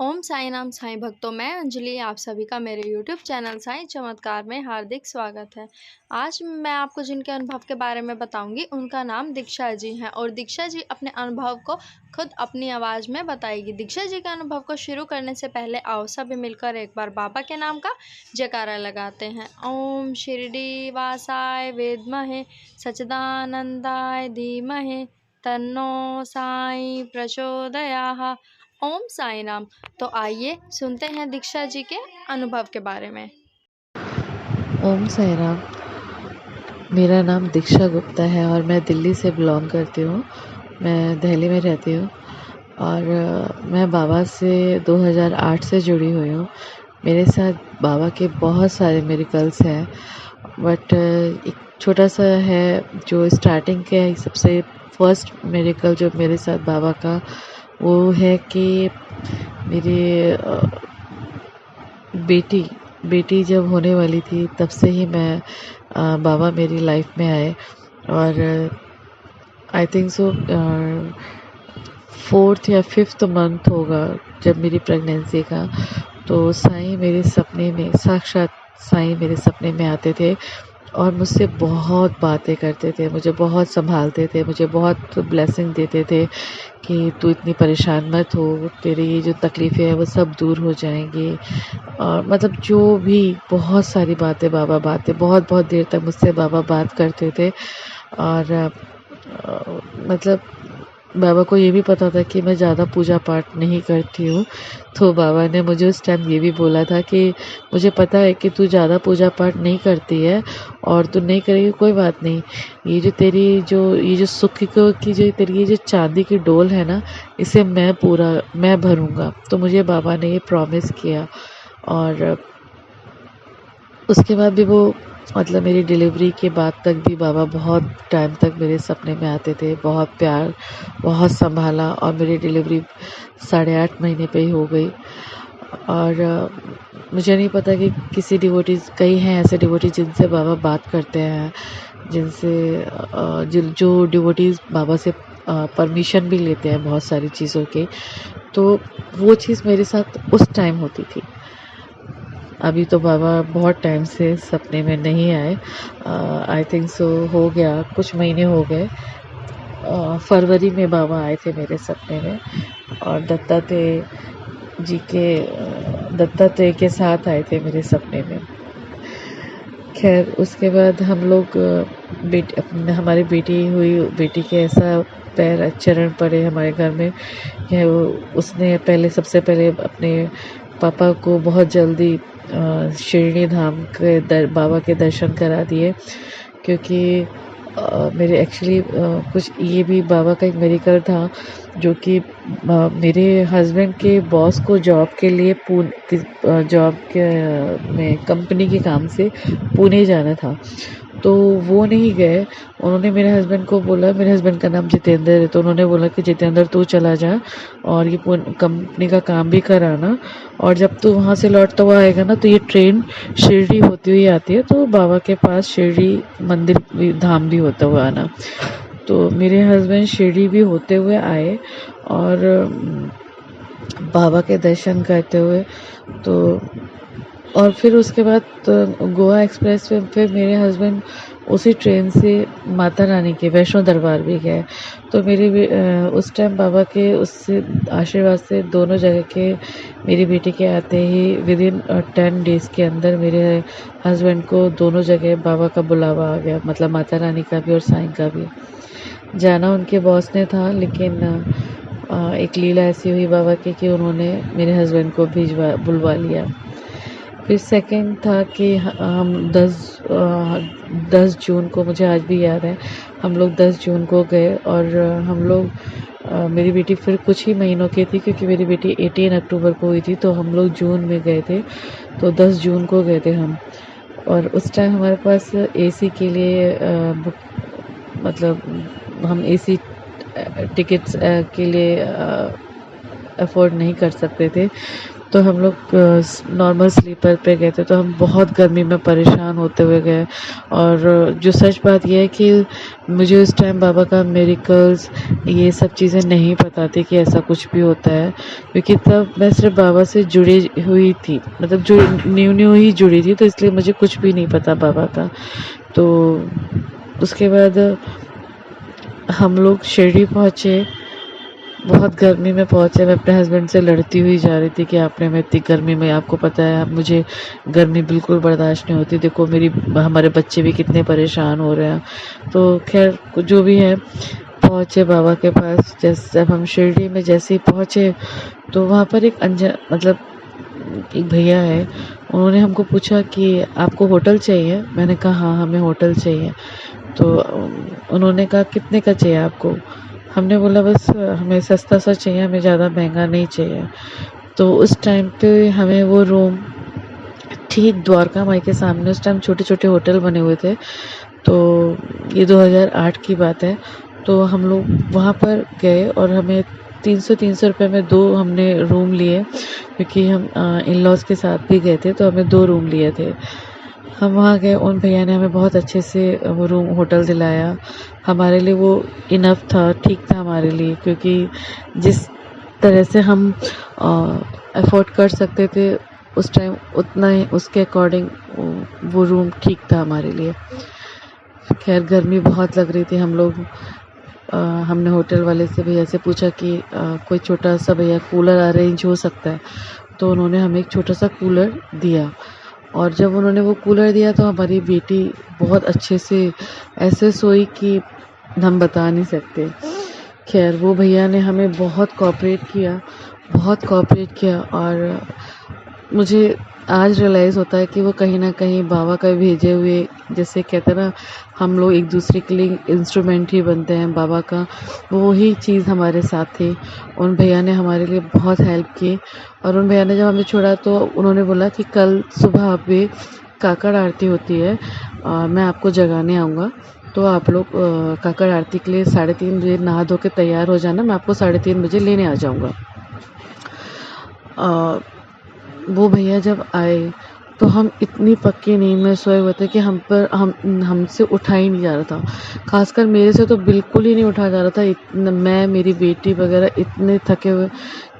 ओम साई नाम साईं भक्तों, मैं अंजलि आप सभी का मेरे यूट्यूब चैनल साईं चमत्कार में हार्दिक स्वागत है। आज मैं आपको जिनके अनुभव के बारे में बताऊंगी उनका नाम दीक्षा जी है और दीक्षा जी अपने अनुभव को खुद अपनी आवाज़ में बताएगी। दीक्षा जी के अनुभव को शुरू करने से पहले आओ सभी मिलकर एक बार बाबा के नाम का जयकारा लगाते हैं। ओम शिरडी वासाय विद्महे सच्चिदानंदाय धीमहि तन्नो साई प्रचोदयात्। ओम साई नाम। तो आइए सुनते हैं दीक्षा जी के अनुभव के बारे में। ओम साई राम। मेरा नाम दीक्षा गुप्ता है और मैं दिल्ली से बिलोंग करती हूँ। मैं दिल्ली में रहती हूँ और मैं बाबा से 2008 से जुड़ी हुई हूँ। मेरे साथ बाबा के बहुत सारे मिरेकल्स हैं, बट एक छोटा सा है जो स्टार्टिंग के सबसे फर्स्ट मिरेकल जो मेरे साथ बाबा का, वो है कि मेरी बेटी जब होने वाली थी तब से ही मैं बाबा मेरी लाइफ में आए और आई थिंक सो 4th या 5th मंथ होगा जब मेरी प्रेगनेंसी का। तो साईं मेरे सपने में, साक्षात साईं मेरे सपने में आते थे और मुझसे बहुत बातें करते थे, मुझे बहुत संभालते थे, मुझे बहुत ब्लेसिंग देते थे कि तू इतनी परेशान मत हो, तेरी ये जो तकलीफ़ें हैं वो सब दूर हो जाएंगी। और मतलब जो भी बहुत सारी बातें बहुत बहुत देर तक मुझसे बाबा बात करते थे। और मतलब बाबा को ये भी पता था कि मैं ज़्यादा पूजा पाठ नहीं करती हूँ, तो बाबा ने मुझे उस टाइम ये भी बोला था कि मुझे पता है कि तू ज़्यादा पूजा पाठ नहीं करती है और तू नहीं करेगी, कोई बात नहीं। ये जो सुख की जो तेरी ये जो चांदी की डोल है ना, इसे मैं भरूँगा। तो मुझे बाबा ने ये प्रॉमिस किया और उसके बाद भी वो, मतलब मेरी डिलीवरी के बाद तक भी बाबा बहुत टाइम तक मेरे सपने में आते थे, बहुत प्यार, बहुत संभाला और मेरी डिलीवरी 8.5 महीने पे ही हो गई। और मुझे नहीं पता कि किसी डिवोटीज़, कई हैं ऐसे डिवोटीज़ जिनसे बाबा बात करते हैं, जिनसे जो डिवोटीज़ बाबा से परमिशन भी लेते हैं बहुत सारी चीज़ों की, तो वो चीज़ मेरे साथ उस टाइम होती थी। अभी तो बाबा बहुत टाइम से सपने में नहीं आए। आई थिंक सो हो गया, कुछ महीने हो गए। फरवरी में बाबा आए थे मेरे सपने में और दत्तात्रेय के साथ आए थे मेरे सपने में। खैर उसके बाद हम लोग हमारी बेटी के ऐसा पैर चरण पड़े हमारे घर में कि उसने सबसे पहले अपने पापा को बहुत जल्दी शिरडी धाम के बाबा के दर्शन करा दिए, क्योंकि मेरे एक्चुअली कुछ ये भी बाबा का एक मेरेकल था, जो कि मेरे हस्बैंड के बॉस को जॉब के लिए जॉब के में कंपनी के काम से पुणे जाना था, तो वो नहीं गए। उन्होंने मेरे हस्बैंड को बोला, मेरे हस्बैंड का नाम जितेंद्र है, तो उन्होंने बोला कि जितेंद्र तू चला जा और ये कंपनी का काम भी कराना, और जब तू वहाँ से लौटता हुआ आएगा ना तो ये ट्रेन शिरडी होती हुई आती है, तो बाबा के पास शिरडी मंदिर धाम भी होता हुआ आना। तो मेरे हस्बैंड शिरडी भी होते हुए आए और बाबा के दर्शन करते हुए, तो और फिर उसके बाद गोवा एक्सप्रेस में फिर मेरे हस्बैंड उसी ट्रेन से माता रानी के वैष्णो दरबार भी गए। तो उस टाइम बाबा के उससे आशीर्वाद से दोनों जगह के मेरी बेटी के आते ही विदिन 10 डेज़ के अंदर मेरे हस्बैंड को दोनों जगह बाबा का बुलावा आ गया, मतलब माता रानी का भी और साईं का भी। जाना उनके बॉस ने था, लेकिन एक लीला ऐसी हुई बाबा की कि उन्होंने मेरे हस्बैंड को बुलवा लिया। फिर सेकंड था कि हम 10 जून को, मुझे आज भी याद है, हम लोग 10 जून को गए और हम लोग मेरी बेटी फिर कुछ ही महीनों की थी, क्योंकि मेरी बेटी 18 अक्टूबर को हुई थी, तो हम लोग जून में गए थे, तो 10 जून को गए थे हम। और उस टाइम हमारे पास एसी के लिए मतलब हम एसी टिकट्स के लिए अफोर्ड नहीं कर सकते थे, तो हम लोग नॉर्मल स्लीपर पे गए थे, तो हम बहुत गर्मी में परेशान होते हुए गए। और जो सच बात यह है कि मुझे उस टाइम बाबा का मिरेकल्स ये सब चीज़ें नहीं पता थी कि ऐसा कुछ भी होता है, क्योंकि तब मैं सिर्फ बाबा से जुड़ी हुई थी, मतलब जो न्यू न्यू ही जुड़ी थी, तो इसलिए मुझे कुछ भी नहीं पता बाबा का। तो उसके बाद हम लोग शिरडी पहुँचे, बहुत गर्मी में पहुँचे। मैं अपने हस्बैंड से लड़ती हुई जा रही थी कि आपने मैं इतनी गर्मी में, आपको पता है अब मुझे गर्मी बिल्कुल बर्दाश्त नहीं होती, देखो हमारे बच्चे भी कितने परेशान हो रहे हैं। तो खैर जो भी है, पहुँचे बाबा के पास। जैसे जब हम शिरडी में जैसे ही पहुँचे, तो वहाँ पर मतलब एक भैया है, उन्होंने हमको पूछा कि आपको होटल चाहिए। मैंने कहा हाँ, हमें होटल चाहिए। तो उन्होंने कहा कितने का चाहिए आपको। हमने बोला बस हमें सस्ता सा चाहिए, हमें ज़्यादा महंगा नहीं चाहिए। तो उस टाइम पे हमें वो रूम ठीक द्वारका माई के सामने, उस टाइम छोटे छोटे होटल बने हुए थे, तो ये 2008 की बात है। तो हम लोग वहाँ पर गए और हमें 300 रुपये में दो हमने रूम लिए, क्योंकि हम इन लॉज के साथ भी गए थे, तो हमें 2 रूम लिए थे। हम वहाँ गए, उन भैया ने हमें बहुत अच्छे से वो रूम होटल दिलाया। हमारे लिए वो इनफ था, ठीक था हमारे लिए, क्योंकि जिस तरह से हम अफोर्ड कर सकते थे उस टाइम, उतना ही उसके अकॉर्डिंग वो रूम ठीक था हमारे लिए। खैर गर्मी बहुत लग रही थी। हम लोग हमने होटल वाले से भैया से पूछा कि कोई छोटा सा भैया कूलर अरेंज हो सकता है, तो उन्होंने हमें एक छोटा सा कूलर दिया। और जब उन्होंने वो कूलर दिया, तो हमारी बेटी बहुत अच्छे से ऐसे सोई कि हम बता नहीं सकते। खैर वो भैया ने हमें बहुत कोऑपरेट किया, बहुत कोऑपरेट किया। और मुझे आज रियलाइज़ होता है कि वो कहीं न कहीं बाबा का भेजे हुए, जैसे कहते हैं ना, हम लोग एक दूसरे के लिए इंस्ट्रूमेंट ही बनते हैं बाबा का, वो ही चीज़ हमारे साथ थी। उन भैया ने हमारे लिए बहुत हेल्प की। और उन भैया ने जब हमें छोड़ा, तो उन्होंने बोला कि कल सुबह पे काकड़ आरती होती है, मैं आपको जगाने आऊँगा, तो आप लोग काकड़ आरती के लिए 3:30 बजे नहा धो के तैयार हो जाना, मैं आपको 3:30 बजे लेने आ जाऊँगा। वो भैया जब आए, तो हम इतनी पक्की नींद में सोए हुए थे कि हमसे उठा ही नहीं जा रहा था। ख़ासकर मेरे से तो बिल्कुल ही नहीं उठा जा रहा था। मैं, मेरी बेटी वगैरह इतने थके हुए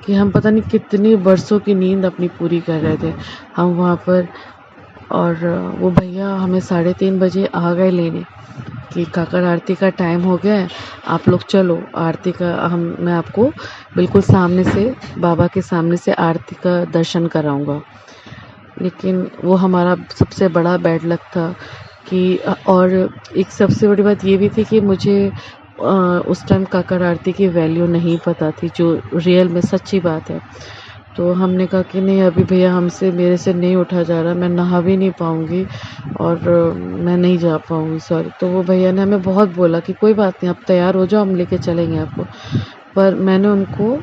कि हम पता नहीं कितनी बरसों की नींद अपनी पूरी कर रहे थे हम वहाँ पर। और वो भैया हमें 3:30 बजे आ गए लेने कि काकड़ आरती का टाइम हो गया है, आप लोग चलो आरती का, मैं आपको बिल्कुल सामने से, बाबा के सामने से आरती का दर्शन कराऊंगा। लेकिन वो हमारा सबसे बड़ा बैड लक था कि और एक सबसे बड़ी बात ये भी थी कि मुझे उस टाइम काकड़ आरती की वैल्यू नहीं पता थी, जो रियल में सच्ची बात है। तो हमने कहा कि नहीं अभी भैया मेरे से नहीं उठा जा रहा, मैं नहा भी नहीं पाऊँगी और मैं नहीं जा पाऊँगी सर। तो वो भैया ने हमें बहुत बोला कि कोई बात नहीं, आप तैयार हो जाओ, हम लेके चलेंगे आपको। पर मैंने उनको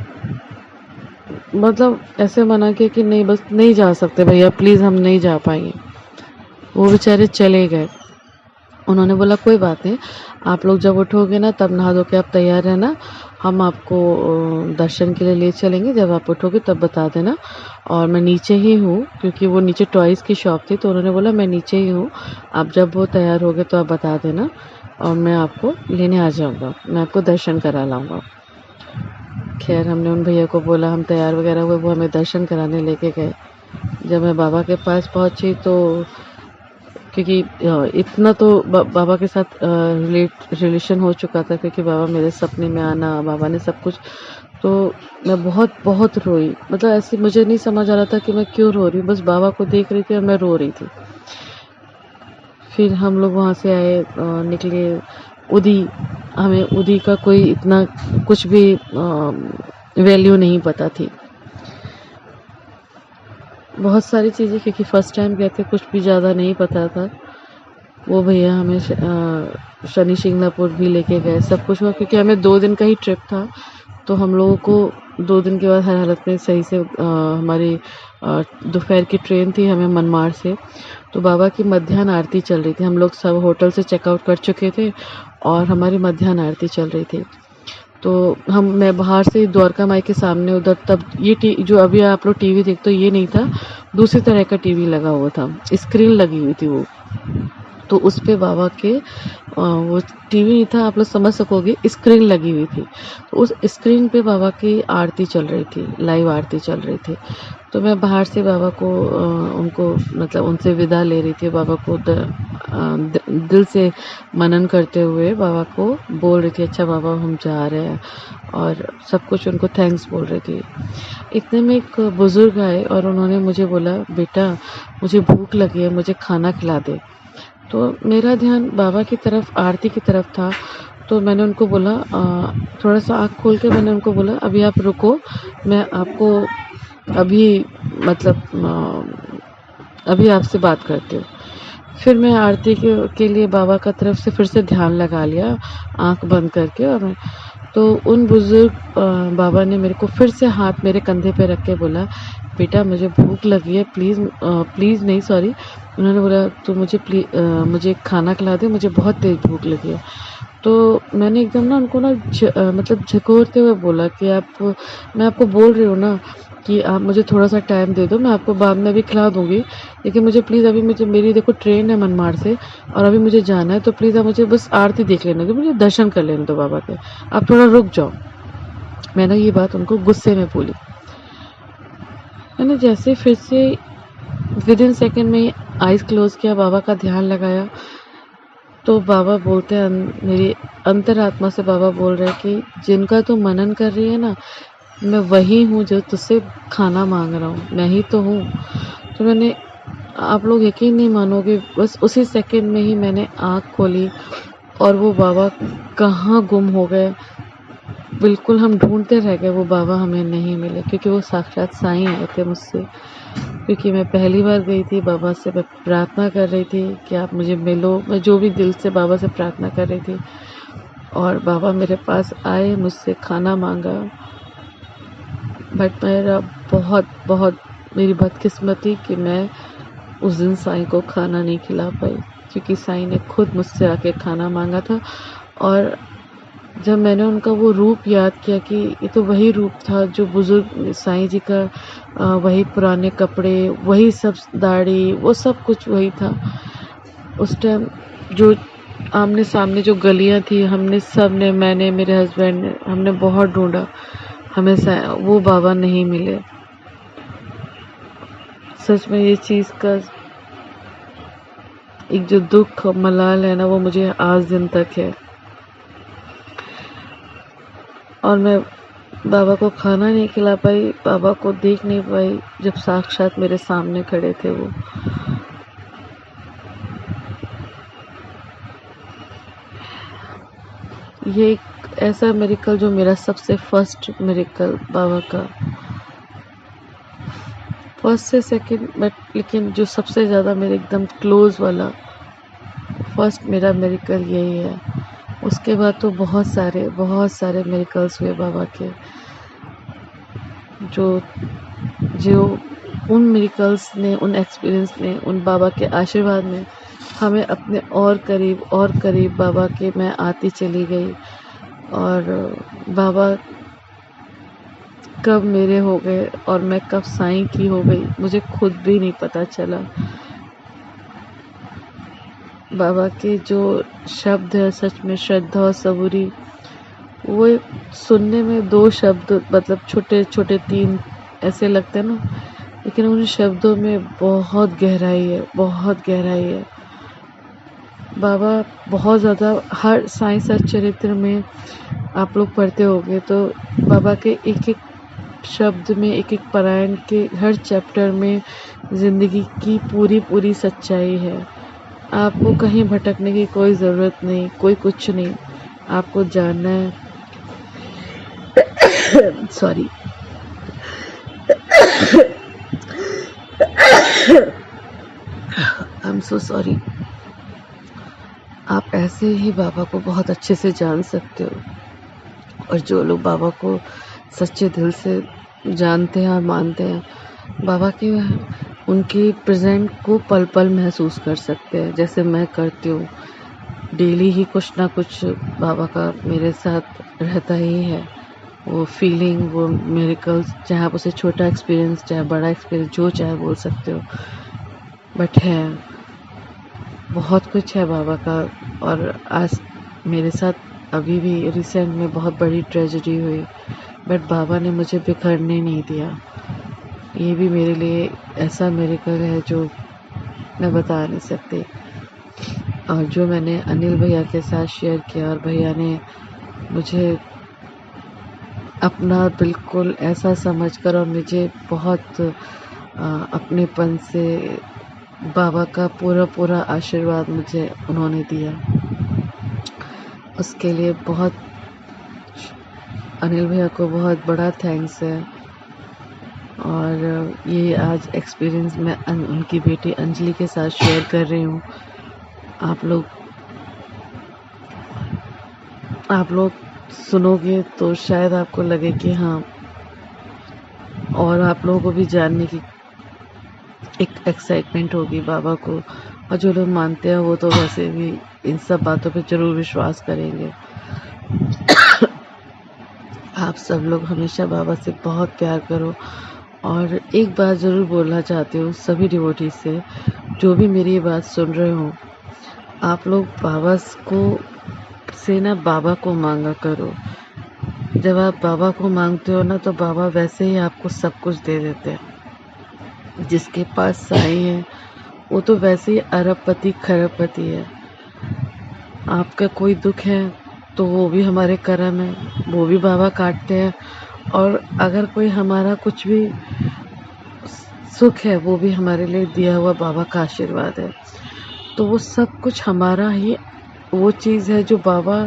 मतलब ऐसे मना किया कि नहीं, बस नहीं जा सकते भैया, प्लीज़ हम नहीं जा पाएंगे। वो बेचारे चले गए। उन्होंने बोला कोई बात नहीं, आप लोग जब उठोगे ना, तब नहा धो के आप तैयार रहना, हम आपको दर्शन के लिए ले चलेंगे, जब आप उठोगे तब बता देना। और मैं नीचे ही हूँ, क्योंकि वो नीचे टॉयज़ की शॉप थी, तो उन्होंने बोला मैं नीचे ही हूँ, आप जब वो तैयार होगे तो आप बता देना और मैं आपको लेने आ जाऊँगा, मैं आपको दर्शन करा लाऊँगा। खैर हमने उन भैया को बोला, हम तैयार वगैरह हुए, वो हमें दर्शन कराने लेके गए। जब मैं बाबा के पास पहुँची, तो क्योंकि इतना तो बाबा के साथ रिलेशन हो चुका था, क्योंकि बाबा मेरे सपने में आना, बाबा ने सब कुछ, तो मैं बहुत बहुत रोई। मतलब ऐसे मुझे नहीं समझ आ रहा था कि मैं क्यों रो रही हूँ, बस बाबा को देख रही थी और मैं रो रही थी। फिर हम लोग वहाँ से आए, निकले उदी। हमें उदी का कोई इतना कुछ भी वैल्यू नहीं पता थी, बहुत सारी चीज़ें, क्योंकि फर्स्ट टाइम गए थे, कुछ भी ज़्यादा नहीं पता था। वो भैया हमें शनि शिंगणापुर भी लेके गए, सब कुछ हुआ, क्योंकि हमें 2 दिन का ही ट्रिप था। तो हम लोगों को 2 दिन के बाद हर हालत में सही से हमारी दोपहर की ट्रेन थी हमें मनमाड़ से। तो बाबा की मध्याह्न आरती चल रही थी, हम लोग सब होटल से चेकआउट कर चुके थे और हमारी मध्याह्न आरती चल रही थी। तो मैं बाहर से द्वारका माई के सामने उधर, तब ये जो अभी आप लोग टीवी देखते हो ये नहीं था, दूसरी तरह का टीवी लगा हुआ था, स्क्रीन लगी हुई थी वो। तो उस पे बाबा के वो टीवी नहीं था, आप लोग समझ सकोगे, स्क्रीन लगी हुई थी। तो उस स्क्रीन पे बाबा की आरती चल रही थी, लाइव आरती चल रही थी। तो मैं बाहर से बाबा को उनको मतलब उनसे विदा ले रही थी, बाबा को दिल से मनन करते हुए बाबा को बोल रही थी, अच्छा बाबा हम जा रहे हैं, और सब कुछ उनको थैंक्स बोल रही थी। इतने में एक बुजुर्ग आए और उन्होंने मुझे बोला, बेटा मुझे भूख लगी है, मुझे खाना खिला दे। तो मेरा ध्यान बाबा की तरफ, आरती की तरफ था। तो मैंने उनको बोला, थोड़ा सा आँख खोल के मैंने उनको बोला, अभी आप रुको, मैं आपको अभी मतलब अभी आपसे बात करती हूँ। फिर मैं आरती के लिए बाबा का तरफ से फिर से ध्यान लगा लिया, आँख बंद करके। और तो उन बुजुर्ग बाबा ने मेरे को फिर से हाथ मेरे कंधे पे रख के बोला, बेटा मुझे भूख लगी है, प्लीज़ प्लीज़ नहीं सॉरी, उन्होंने बोला तो मुझे खाना खिला दे, मुझे बहुत तेज़ भूख लगी है। तो मैंने एकदम ना उनको ना मतलब झकोरते हुए बोला कि मैं आपको बोल रही हूँ ना कि आप मुझे थोड़ा सा टाइम दे दो, मैं आपको बाद में भी खिला दूँगी, लेकिन मुझे प्लीज़ अभी मेरी देखो ट्रेन है मनमाड़ से, और अभी मुझे जाना है, तो प्लीज़ आप मुझे बस आरती देख लेने दो, मुझे दर्शन कर लेने दो बाबा के, आप थोड़ा रुक जाओ। मैंने ये बात उनको गुस्से में बोली। मैंने जैसे फिर से विदिन सेकंड में आइज़ क्लोज़ किया, बाबा का ध्यान लगाया, तो बाबा बोलते हैं, मेरी अंतरात्मा से बाबा बोल रहे हैं कि जिनका तू मनन कर रही है ना, मैं वही हूँ जो तुझसे खाना मांग रहा हूँ, मैं ही तो हूँ। तो मैंने, आप लोग यकीन नहीं मानोगे, बस उसी सेकंड में ही मैंने आँख खोली और वो बाबा कहाँ गुम हो गए, बिल्कुल हम ढूंढते रह गए, वो बाबा हमें नहीं मिले, क्योंकि वो साक्षात साईं आए थे मुझसे। क्योंकि मैं पहली बार गई थी बाबा से, मैं प्रार्थना कर रही थी कि आप मुझे मिलो, मैं जो भी दिल से बाबा से प्रार्थना कर रही थी, और बाबा मेरे पास आए, मुझसे खाना मांगा। बट मेरा बहुत मेरी बदकिस्मती कि मैं उस दिन साईं को खाना नहीं खिला पाई, क्योंकि साईं ने खुद मुझसे आके खाना मांगा था। और जब मैंने उनका वो रूप याद किया कि ये तो वही रूप था जो बुजुर्ग साईं जी का, वही पुराने कपड़े, वही सब दाढ़ी, वो सब कुछ वही था। उस टाइम जो आमने सामने जो गलियां थी, मैंने, मेरे हस्बैंड ने, हमने बहुत ढूंढा, हमें वो बाबा नहीं मिले। सच में ये चीज़ का एक जो दुख मलाल है ना, वो मुझे आज दिन तक है। और मैं बाबा को खाना नहीं खिला पाई, बाबा को देख नहीं पाई, जब साक्षात मेरे सामने खड़े थे वो। ये एक ऐसा मिरेकल जो मेरा सबसे फर्स्ट मिरेकल बाबा का, फर्स्ट से सेकंड, बट लेकिन जो सबसे ज़्यादा मेरे एकदम क्लोज वाला फर्स्ट मेरा मिरेकल यही है। उसके बाद तो बहुत सारे मिरेकल्स हुए बाबा के, जो उन मिरेकल्स ने, उन एक्सपीरियंस ने, उन बाबा के आशीर्वाद ने हमें अपने और करीब बाबा के मैं आती चली गई। और बाबा कब मेरे हो गए और मैं कब साईं की हो गई, मुझे खुद भी नहीं पता चला। बाबा के जो शब्द है, सच में श्रद्धा और सबूरी, वो सुनने में 2 शब्द, मतलब छोटे छोटे 3 ऐसे लगते हैं ना, लेकिन उन शब्दों में बहुत गहराई है। बाबा बहुत ज़्यादा, हर साईं सत चरित्र में आप लोग पढ़ते होंगे तो बाबा के एक एक शब्द में, एक एक पारायण के हर चैप्टर में ज़िंदगी की पूरी सच्चाई है। आपको कहीं भटकने की कोई ज़रूरत नहीं, कोई कुछ नहीं, आपको जानना है। Sorry. I am so sorry. आप ऐसे ही बाबा को बहुत अच्छे से जान सकते हो, और जो लोग बाबा को सच्चे दिल से जानते हैं और मानते हैं, बाबा के उनकी प्रेजेंट को पल पल महसूस कर सकते हैं, जैसे मैं करती हूँ। डेली ही कुछ ना कुछ बाबा का मेरे साथ रहता ही है। वो फीलिंग, वो मिरेकल्स, चाहे आप उसे छोटा एक्सपीरियंस चाहे बड़ा एक्सपीरियंस जो चाहे बोल सकते हो, बट है, बहुत कुछ है बाबा का। और आज मेरे साथ अभी भी रिसेंट में बहुत बड़ी ट्रेजेडी हुई, बट बाबा ने मुझे बिखरने नहीं दिया। ये भी मेरे लिए ऐसा मिरेकल है जो मैं बता नहीं सकती। और जो मैंने अनिल भैया के साथ शेयर किया और भैया ने मुझे अपना बिल्कुल ऐसा समझकर और मुझे बहुत अपनेपन से बाबा का पूरा आशीर्वाद मुझे उन्होंने दिया, उसके लिए बहुत अनिल भैया को बहुत बड़ा थैंक्स है। और ये आज एक्सपीरियंस मैं उनकी बेटी अंजलि के साथ शेयर कर रही हूँ। आप लोग सुनोगे तो शायद आपको लगे कि हाँ, और आप लोगों को भी जानने की एक एक्साइटमेंट होगी बाबा को। और जो लोग मानते हैं वो तो वैसे भी इन सब बातों पे ज़रूर विश्वास करेंगे। आप सब लोग हमेशा बाबा से बहुत प्यार करो। और एक बात ज़रूर बोलना चाहती हूँ सभी डिवोटी से, जो भी मेरी ये बात सुन रहे हो, आप लोग बाबा को मांगा करो। जब आप बाबा को मांगते हो ना, तो बाबा वैसे ही आपको सब कुछ दे देते हैं। जिसके पास साईं है वो तो वैसे ही अरबपति खरबपति है। आपका कोई दुख है तो वो भी हमारे कर्म है, वो भी बाबा काटते हैं। और अगर कोई हमारा कुछ भी सुख है वो भी हमारे लिए दिया हुआ बाबा का आशीर्वाद है। तो वो सब कुछ हमारा ही वो चीज़ है जो बाबा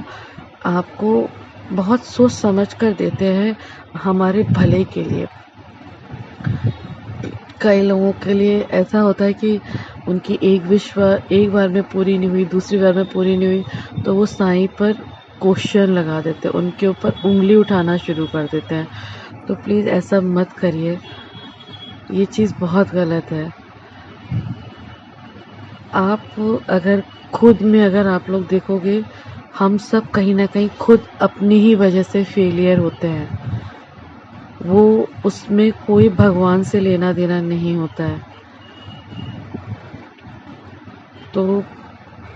आपको बहुत सोच समझ कर देते हैं हमारे भले के लिए। कई लोगों के लिए ऐसा होता है कि उनकी एक बार में पूरी नहीं हुई, दूसरी बार में पूरी नहीं हुई, तो वो साईं पर क्वेश्चन लगा देते हैं, उनके ऊपर उंगली उठाना शुरू कर देते हैं। तो प्लीज़ ऐसा मत करिए, ये चीज़ बहुत गलत है। अगर आप लोग देखोगे, हम सब कहीं ना कहीं खुद अपनी ही वजह से फेलियर होते हैं। वो उसमें कोई भगवान से लेना देना नहीं होता है। तो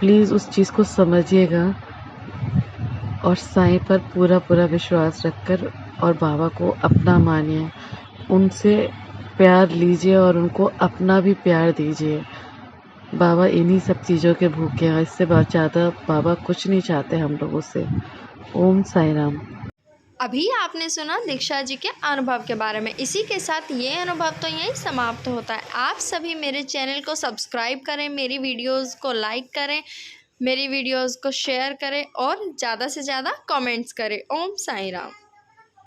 प्लीज़ उस चीज़ को समझिएगा और साईं पर पूरा विश्वास रखकर और बाबा को अपना मानिए, उनसे प्यार लीजिए और उनको अपना भी प्यार दीजिए। बाबा इन्हीं सब चीज़ों के भूखे हैं, इससे ज़्यादा बाबा कुछ नहीं चाहते हम लोगों से। ओम साई राम। अभी आपने सुना दीक्षा जी के अनुभव के बारे में। इसी के साथ ये अनुभव तो यहीं समाप्त होता है। आप सभी मेरे चैनल को सब्सक्राइब करें, मेरी वीडियोस को लाइक करें, मेरी वीडियोस को शेयर करें और ज़्यादा से ज़्यादा कमेंट्स करें। ओम साई राम।